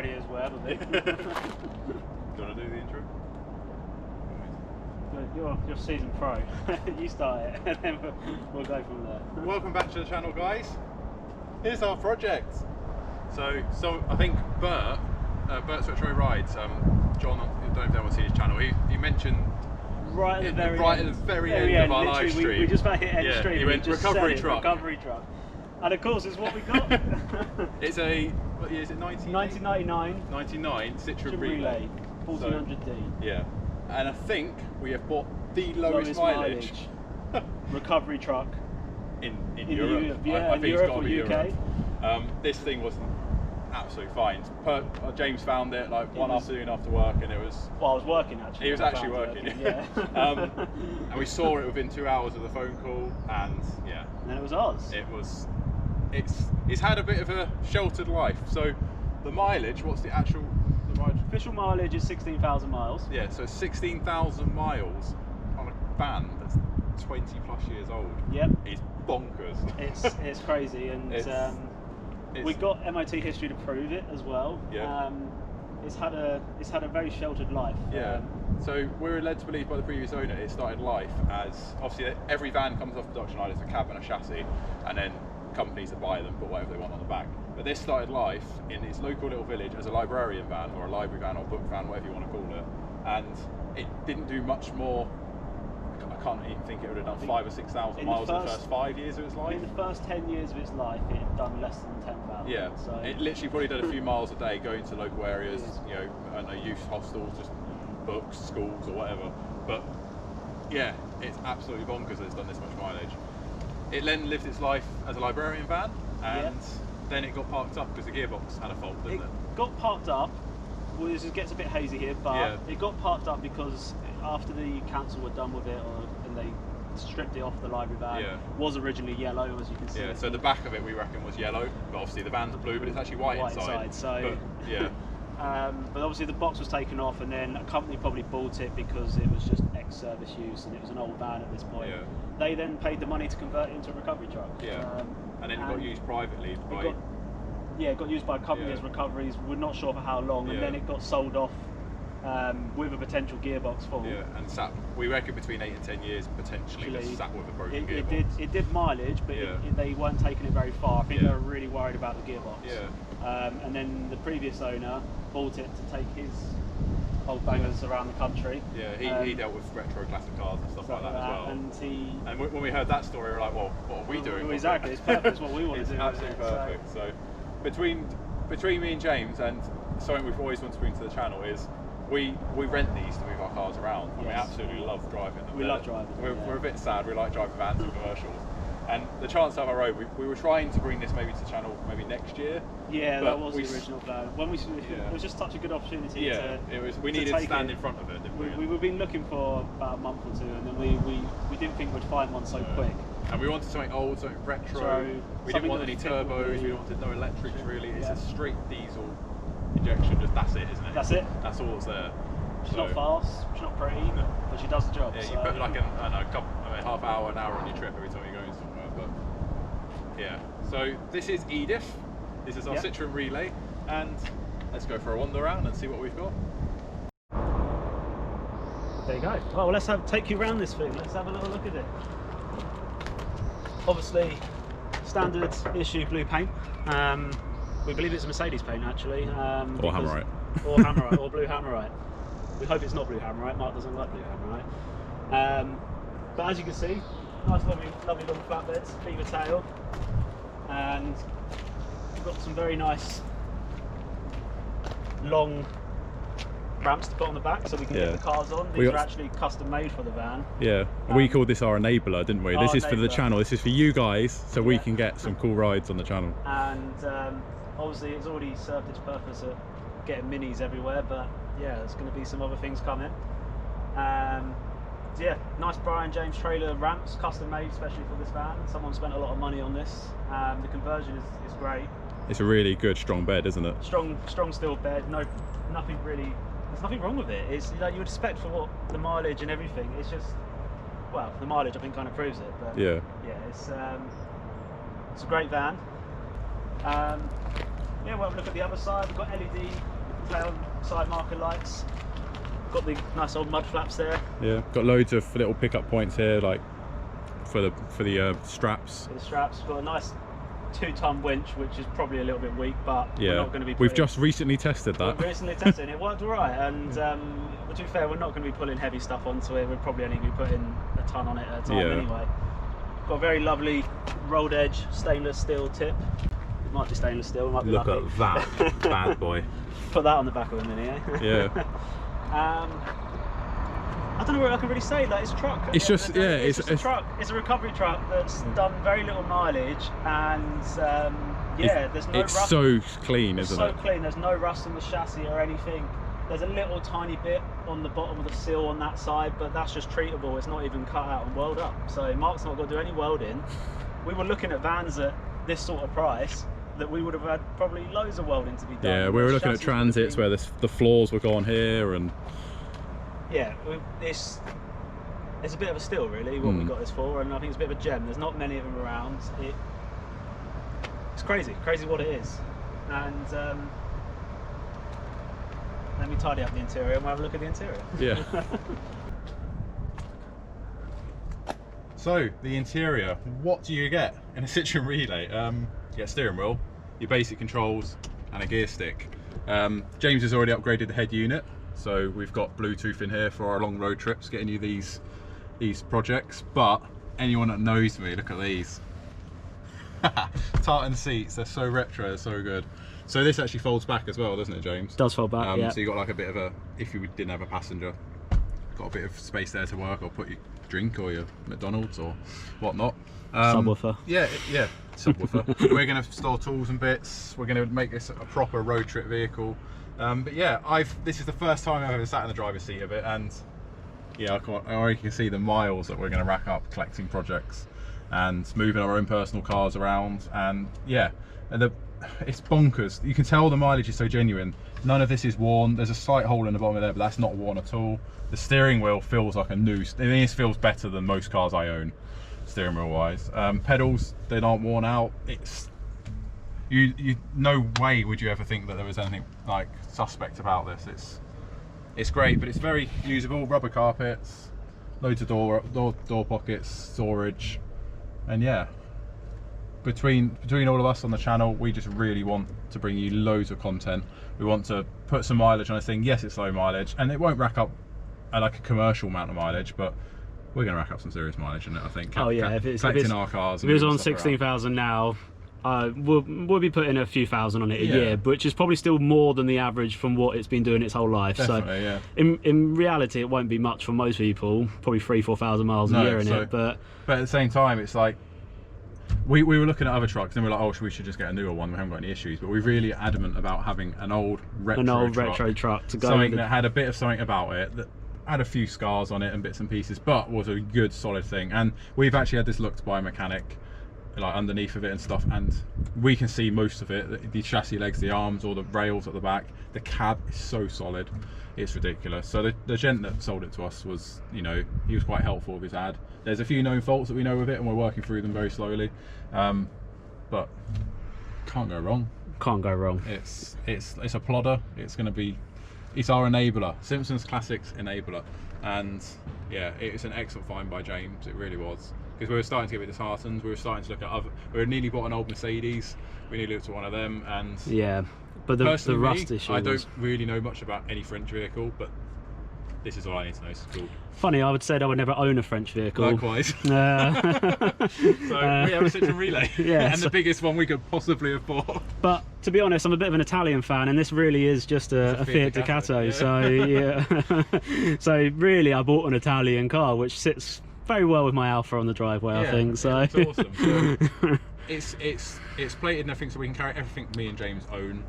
ready as well, I think. Do you want to do the intro? You're season pro. You start it, and then we'll go from there. Welcome back to the channel, guys. Here's our project. So I think Bert's Citroen Rides. John, I don't know if anyone see his channel. He mentioned right at the very end of our live stream. We just about hit end stream. He went recovery truck. Recovery truck. And of course, it's what we got. It's a, what year is it? 1999. 99 Citroen Relay. 1400D. Yeah. And I think we have bought the lowest mileage. Recovery truck. In Europe. Yeah, I think Europe it's got to be or UK. Europe. This thing was absolutely fine. James found it like one afternoon after work, and it was... Well, I was working actually. He was actually working. Yeah. And we saw it within 2 hours of the phone call, and yeah. And then it was ours. It's had a bit of a sheltered life. So the mileage, what's the actual... Official mileage is 16,000 miles. Yeah, so 16,000 miles on a van that's 20 plus years old. Yep. It's bonkers. It's crazy, and we've got MOT history to prove it as well. Yeah. It's had a very sheltered life. Yeah. So we were led to believe by the previous owner it started life as, obviously every van comes off the production line as a cab and a chassis, and then companies that buy them put whatever they want on the back. But this started life in its local little village as a librarian van, or a library van, or book van, whatever you want to call it. And it didn't do much more. I can't even think it would have done 5,000 or 6,000 miles in the first 5 years of its life. In the first 10 years of its life, it had done less than 10,000. Yeah, so it literally probably did a few miles a day going to local areas, you know, and youth hostels, just books, schools, or whatever. But yeah, it's absolutely bonkers that it's done this much mileage. It then lived its life as a librarian van, and then it got parked up because the gearbox had a fault, didn't it? It got parked up. Well, this gets a bit hazy here, but it got parked up because after the council were done with it, and they stripped it off the library van, was originally yellow, as you can see. Yeah, so the back of it we reckon was yellow, but obviously the van's blue, but it's actually white inside. So, but, yeah. But obviously the box was taken off, and then a company probably bought it because it was just ex-service use, and it was an old van at this point. Yeah. They then paid the money to convert it into a recovery truck. Yeah. And then it got used privately by... It got used by a company as recoveries. We're not sure for how long, and then it got sold off with a potential gearbox fault. Yeah, and sat, we reckon between 8 and 10 years potentially sat with a broken gearbox. It did mileage, but they weren't taking it very far. I think they were really worried about the gearbox. Yeah. And then the previous owner bought it to take his old bangers around the country. Yeah, he dealt with retro classic cars and stuff like that as well. And when we heard that story, we were like, well, what are we doing? Well, exactly, it's perfect. It's what we want to do. It's absolutely perfect. So between me and James, and something we've always wanted to bring to the channel is we rent these to move our cars around, and we absolutely love driving them. We love driving them. We're a bit sad. We like driving vans and commercials. And the chance of our road, we were trying to bring this maybe to the channel maybe next year. Yeah, that was the original plan. It was just such a good opportunity. Yeah, we needed to stand in front of it, didn't we? We've been looking for about a month or two, and then we didn't think we'd find one so quick. And we wanted something old, something retro. We didn't want any turbos. We wanted no electrics really. It's a straight diesel injection. Just that's it, isn't it? That's it. That's all that's there. She's not fast. She's not pretty, but she does the job. Yeah, you put like half hour, an hour on your trip every time you're going somewhere. But yeah, so this is Edith. This is our Citroen Relay, and let's go for a wander around and see what we've got. There you go. Well, let's take you around this thing. Let's have a little look at it. Obviously, standard issue blue paint. We believe it's a Mercedes paint actually. Or Hammerite. Or Hammerite, or blue Hammerite. We hope it's not blue Hammerite. Mark doesn't like blue Hammerite. But as you can see, nice lovely long flatbeds, beaver tail, and we've got some very nice long ramps to put on the back so we can get the cars on. These are actually custom made for the van. Yeah, we called this our enabler, didn't we? This is for the channel, this is for you guys, so we can get some cool rides on the channel. And obviously it's already served its purpose at getting minis everywhere, but yeah, there's going to be some other things coming. So yeah, nice Brian James trailer ramps, custom made especially for this van. Someone spent a lot of money on this. The conversion is great. It's a really good strong bed, isn't it? Strong steel bed. Nothing really. There's nothing wrong with it. It's like you would expect for what the mileage and everything. It's just, well, the mileage I think kind of proves it. But yeah, it's a great van. yeah, we'll have a look at the other side. We've got LED tail side marker lights. Got the nice old mud flaps there. Yeah, got loads of little pickup points here, like for the straps. For the straps, we've got a nice 2-ton winch, which is probably a little bit weak, but we're not going to be. We've just recently tested that. We've recently tested it, and it worked all right. And to be fair, we're not going to be pulling heavy stuff onto it. We're probably only going to be putting a ton on it at a time anyway. Got a very lovely rolled edge stainless steel tip. It might be stainless steel. It might be Look lucky. at that bad boy. Put that on the back of a Mini, eh? Yeah. I don't know what I can really say. Like, it's a truck. It's just it's a truck. It's a recovery truck that's done very little mileage, and there's no it's rust. so clean, isn't it? So clean. There's no rust on the chassis or anything. There's a little tiny bit on the bottom of the sill on that side, but that's just treatable. It's not even cut out and welded up. So Mark's not got to do any welding. We were looking at vans at this sort of price that we would have had probably loads of welding to be done. Yeah, we were looking at transits where the floors were gone here, and yeah, it's a bit of a steal really what we got this for, and I think it's a bit of a gem. There's not many of them around. It's crazy what it is. And let me tidy up the interior and we'll have a look at the interior. yeah. So the interior, what do you get in a Citroen Relay? You get a steering wheel, your basic controls, and a gear stick. James has already upgraded the head unit, so we've got Bluetooth in here for our long road trips, getting you these projects. But anyone that knows me, look at these. Tartan seats, they're so retro, they're so good. So this actually folds back as well, doesn't it, James? It does fold back, yeah. So you got like a bit of a, if you didn't have a passenger, got a bit of space there to work or put your drink or your McDonald's or whatnot. Subwoofer. Yeah, subwoofer. We're going to store tools and bits. We're going to make this a proper road trip vehicle. But yeah, this is the first time I've ever sat in the driver's seat of it, and yeah, I already can see the miles that we're going to rack up collecting projects and moving our own personal cars around. And yeah, it's bonkers. You can tell the mileage is so genuine. None of this is worn. There's a slight hole in the bottom of there, but that's not worn at all. The steering wheel feels like a new. This feels better than most cars I own, steering wheel wise. Pedals, they aren't worn out. It's no way would you ever think that there was anything like suspect about this. It's great, but it's very usable. Rubber carpets, loads of door pockets, storage, and yeah. Between all of us on the channel, we just really want to bring you loads of content. We want to put some mileage on this thing. Yes, it's low mileage, and it won't rack up like a commercial amount of mileage, but we're going to rack up some serious mileage in it, I think. Oh yeah, if it's our cars. If it was on 16,000 now, we'll be putting a few thousand on it a year, which is probably still more than the average from what it's been doing its whole life. Definitely, so in reality, it won't be much for most people. Probably 3,000-4,000 miles a year in it, but at the same time, it's like. We were looking at other trucks and we were like, oh, we should just get a newer one. We haven't got any issues, but we're really adamant about having an old retro truck to go. Something that had a bit of something about it, that had a few scars on it and bits and pieces, but was a good solid thing. And we've actually had this looked by a mechanic, like underneath of it and stuff, and we can see most of it. The chassis legs, the arms, or the rails at the back. The cab is so solid, it's ridiculous. So the gent that sold it to us was, he was quite helpful with his ad. There's a few known faults that we know with it, and we're working through them very slowly, but can't go wrong. Can't go wrong. It's a plodder. It's our enabler, Simpsons Classics enabler, and yeah, it's an excellent find by James. It really was, because we were starting to get a bit disheartened. We were starting to look at we were nearly bought an old Mercedes. We nearly looked at one of them, and yeah, but the rust issue. I don't really know much about any French vehicle, but this is all I need to know. It's cool. Funny, I would say I would never own a French vehicle. Likewise. So we have a Citroen Relay, and the biggest one we could possibly have bought. But to be honest, I'm a bit of an Italian fan, and this really is just a Fiat Ducato. So yeah, so really, I bought an Italian car, which sits very well with my Alfa on the driveway. I think so. It's awesome. So it's plated and everything, so we can carry everything me and James own.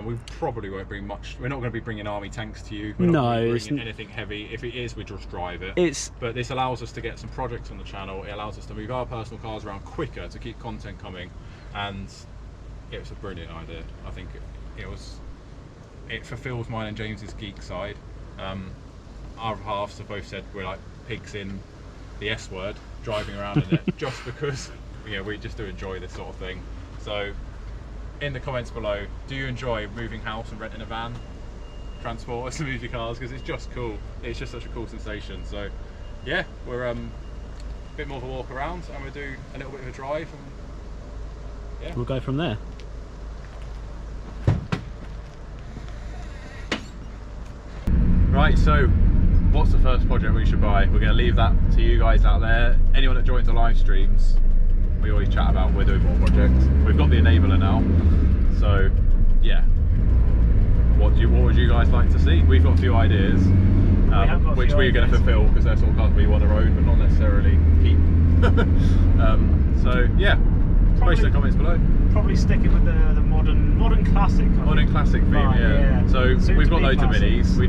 We probably won't bring much. We're not going to be bringing army tanks to you. We're not going to be bringing anything heavy. If it is, we just drive it. But this allows us to get some projects on the channel. It allows us to move our personal cars around quicker to keep content coming, and it was a brilliant idea. I think it fulfills mine and James's geek side. Our halves have both said we're like pigs in the S word, driving around in it, just because we just do enjoy this sort of thing. So in the comments below, do you enjoy moving house and renting a van, transport to move your cars? Because it's just cool. It's just such a cool sensation. So yeah, we're a bit more of a walk around, and we'll do a little bit of a drive, and yeah, we'll go from there. Right, so what's the first project we should buy? We're going to leave that to you guys out there. Anyone that joins the live streams, we always chat about we're doing more projects. We've got the enabler now, so yeah. What would you guys like to see? We've got a few ideas, which we're going to fulfil because they're sort of cars we want to own, but not necessarily keep. So yeah, post in the comments below. Probably sticking with the modern classic. Modern classic theme, yeah. So we've got loads of minis.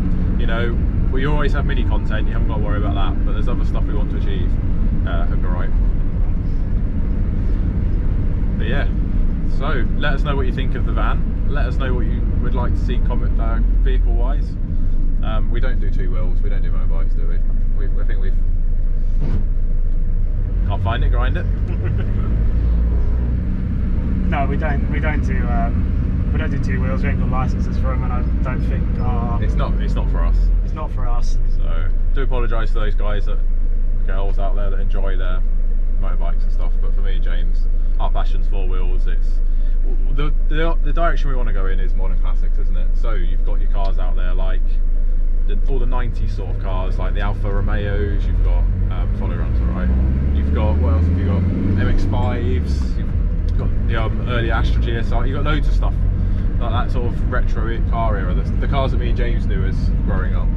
We always have mini content. You haven't got to worry about that. But there's other stuff we want to achieve. Hope you're right. But yeah. So let us know what you think of the van. Let us know what you would like to see vehicle-wise. We don't do two wheels. We don't do motorbikes, do we? I think we've can't find it. Grind it. No, we don't do two wheels. We ain't got licenses for them, and I don't think it's not for us. It's not for us. So do apologise to those guys, girls out there that enjoy their motorbikes and stuff. But for me and James, our passion's four wheels. It's the direction we want to go in is modern classics, isn't it? So you've got your cars out there like all the 90s sort of cars, like the Alfa Romeos. You've got follow runs, alright. You've got, what else have you got? MX-5s. You've got the early Astra GSR. You've got loads of stuff like that sort of retro car era. The cars that me and James knew as growing up.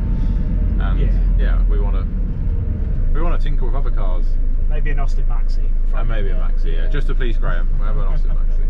And yeah, we want to tinker with other cars. Maybe an Austin Maxi. And maybe a Maxi, yeah. Just to please Graham. We'll have an Austin Maxi.